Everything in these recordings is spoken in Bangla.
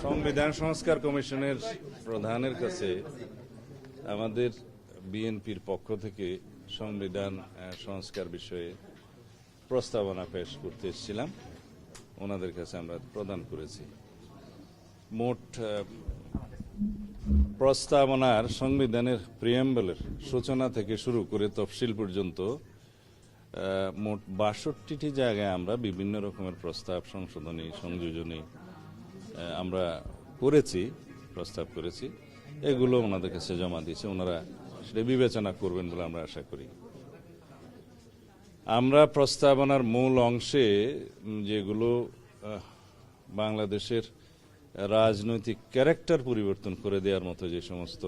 সংবিধান সংস্কার কমিশনের প্রধানের কাছে আমাদের বিএনপির পক্ষ থেকে সংবিধান সংস্কার বিষয়ে প্রস্তাবনা পেশ করতে এসেছিলাম। ওনাদের কাছে আমরা প্রদান করেছি। মোট প্রস্তাবনার সংবিধানের প্রিয়াম্বলের সূচনা থেকে শুরু করে তফসিল পর্যন্ত মোট ৬২টি জায়গায় আমরা বিভিন্ন রকমের প্রস্তাব, সংশোধনী, সংযোজনী আমরা প্রস্তাব করেছি। এগুলো ওনাদের কাছে জমা দিয়েছে, ওনারা সেটা বিবেচনা করবেন বলে আমরা আশা করি। আমরা প্রস্তাবনার মূল অংশে যেগুলো বাংলাদেশের রাজনৈতিক ক্যারেক্টার পরিবর্তন করে দেওয়ার মতো যে সমস্ত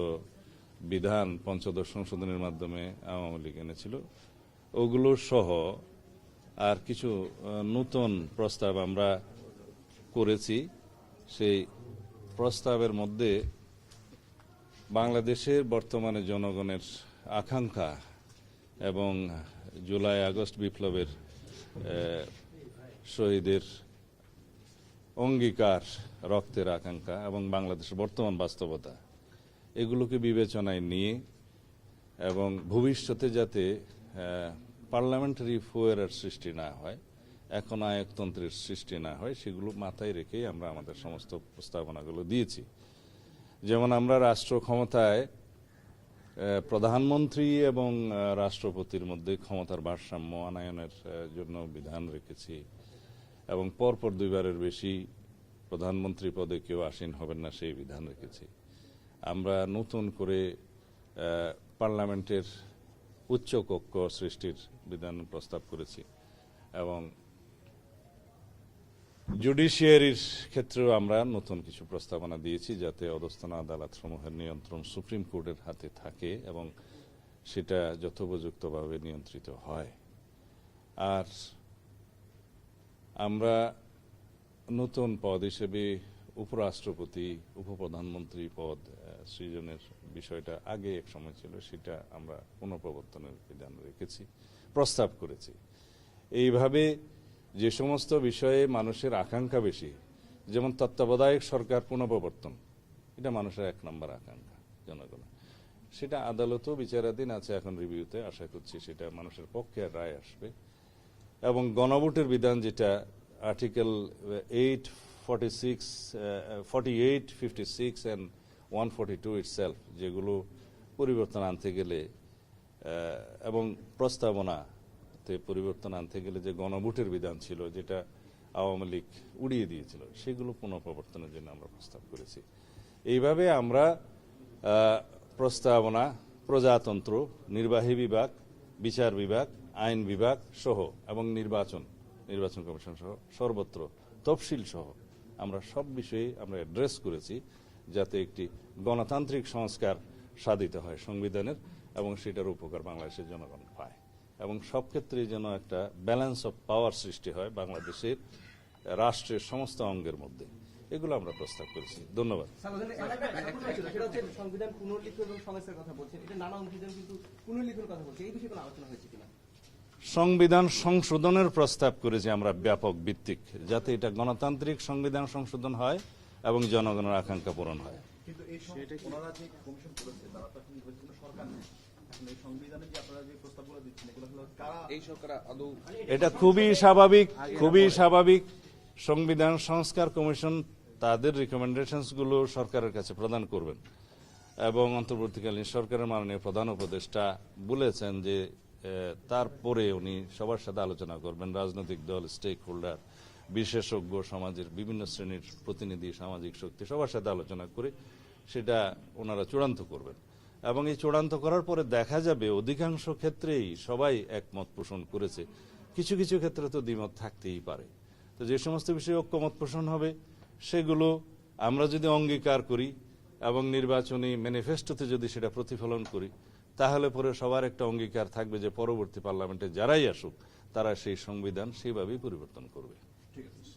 বিধান পঞ্চদশ সংশোধনের মাধ্যমে আওয়ামী লীগ এনেছিল, ওগুলো সহ আর কিছু নতুন প্রস্তাব আমরা করেছি। সেই প্রস্তাবের মধ্যে বাংলাদেশের বর্তমানে জনগণের আকাঙ্ক্ষা এবং জুলাই আগস্ট বিপ্লবের শহীদের অঙ্গীকার, রক্তের আকাঙ্ক্ষা এবং বাংলাদেশের বর্তমান বাস্তবতা, এগুলোকে বিবেচনায় নিয়ে এবং ভবিষ্যতে যাতে পার্লামেন্টারি ফুয়ারের সৃষ্টি না হয়, এখন আয়কতন্ত্রের সৃষ্টি না হয়, সেগুলো মাথায় রেখেই আমরা আমাদের সমস্ত প্রস্তাবনাগুলো দিয়েছি। যেমন আমরা রাষ্ট্র ক্ষমতায় প্রধানমন্ত্রী এবং রাষ্ট্রপতির মধ্যে ক্ষমতার ভারসাম্য আনয়নের জন্য বিধান রেখেছি এবং পরপর 2 বারের বেশি প্রধানমন্ত্রী পদে কেউ আসীন হবেন না, সেই বিধান রেখেছি। আমরা নতুন করে পার্লামেন্টের উচ্চ কক্ষ সৃষ্টির বিধান প্রস্তাব করেছি এবং জুডিশিয়ারির ক্ষেত্রেও আমরা নতুন কিছু প্রস্তাবনা দিয়েছি, যাতে অধস্তন আদালত সমূহের নিয়ন্ত্রণ সুপ্রিম কোর্টের হাতে থাকে এবং সেটা যথোপযুক্তভাবে নিয়ন্ত্রিত হয়। আর আমরা নতুন পদ হিসেবে উপরাষ্ট্রপতি, উপপ্রধানমন্ত্রী পদ সৃজনের বিষয়টা আগে এক সময় ছিল, সেটা আমরা পুনঃপ্রবর্তনের বিধান রেখেছি, প্রস্তাব করেছি। এইভাবে যে সমস্ত বিষয়ে মানুষের আকাঙ্ক্ষা বেশি, যেমন তত্ত্বাবধায়ক সরকার পুনঃপ্রবর্তন, এটা মানুষের 1 নম্বর আকাঙ্ক্ষা জনগণের, সেটা আদালতও বিচারাধীন আছে, এখন রিভিউতে, আশা করছি সেটা মানুষের পক্ষে রায় আসবে। এবং গণভোটের বিধান, যেটা আর্টিকেল 846, 48, 56 and 142 itself, যেগুলো পরিবর্তন আনতে গেলে এবং প্রস্তাবনাতে পরিবর্তন আনতে গেলে যে গণভোটের বিধান ছিল, যেটা আওয়ামী লীগ উড়িয়ে দিয়েছিল, সেগুলো পুনঃপ্রবর্তনের জন্য আমরা প্রস্তাব করেছি। এইভাবে আমরা প্রস্তাবনা প্রজাতন্ত্র, নির্বাহী বিভাগ, বিচার বিভাগ, আইন বিভাগ সহ এবং নির্বাচন কমিশন সহ সর্বত্র তফসিল সহ আমরা সব বিষয়ে আমরা অ্যাড্রেস করেছি, যাতে একটি গণতান্ত্রিক সংস্কার সাধিত হয় সংবিধানের এবং সেটার উপকার বাংলাদেশের জনগণ পায় এবং সব ক্ষেত্রে যেন একটা ব্যালেন্স অফ পাওয়ার সৃষ্টি হয় বাংলাদেশের রাষ্ট্রের সমস্ত অঙ্গের মধ্যে। এগুলো আমরা প্রস্তাব করেছি। ধন্যবাদ। সংবিধান পুনর্লিখন এবং সংস্কারের কথা বলছেন, এটা নানা অংশীদার কিন্তু পুনর্লিখনের কথা বলছে, এই বিষয়ে কোনো আলোচনা হয়েছে কিনা? সংবিধান সংশোধনের প্রস্তাব করেছি আমরা ব্যাপক ভিত্তিক, যাতে এটা গণতান্ত্রিক সংবিধান সংশোধন হয় এবং জনগণের আকাঙ্ক্ষা পূরণ হয়। এটা খুবই স্বাভাবিক। সংবিধান সংস্কার কমিশন তাদের রিকমেন্ডেশনস গুলো সরকারের কাছে প্রদান করবেন এবং অন্তর্বর্তীকালীন সরকারের মাননীয় প্রধান উপদেষ্টা বলেছেন যে তারপরে উনি সবার সাথে আলোচনা করবেন, রাজনৈতিক দল, স্টেক হোল্ডার, বিশেষজ্ঞ, সমাজের বিভিন্ন শ্রেণীর প্রতিনিধি, সামাজিক শক্তি, সবার সাথে আলোচনা করে সেটা ওনারা চূড়ান্ত করবেন এবং এই চূড়ান্ত করার পরে দেখা যাবে অধিকাংশ ক্ষেত্রেই সবাই একমত পোষণ করেছে। কিছু কিছু ক্ষেত্রে তো দ্বিমত থাকতেই পারে। তো যে সমস্ত বিষয়ে ঐক্যমত পোষণ হবে, সেগুলো আমরা যদি অঙ্গীকার করি এবং নির্বাচনী ম্যানিফেস্টোতে যদি সেটা প্রতিফলন করি, তাহলে পরে সবার একটা অঙ্গীকার থাকবে যে পরবর্তী পার্লামেন্টে যারাই আসুক, তারা সেই সংবিধান সেইভাবেই পরিবর্তন করবে। ঠিক আছে।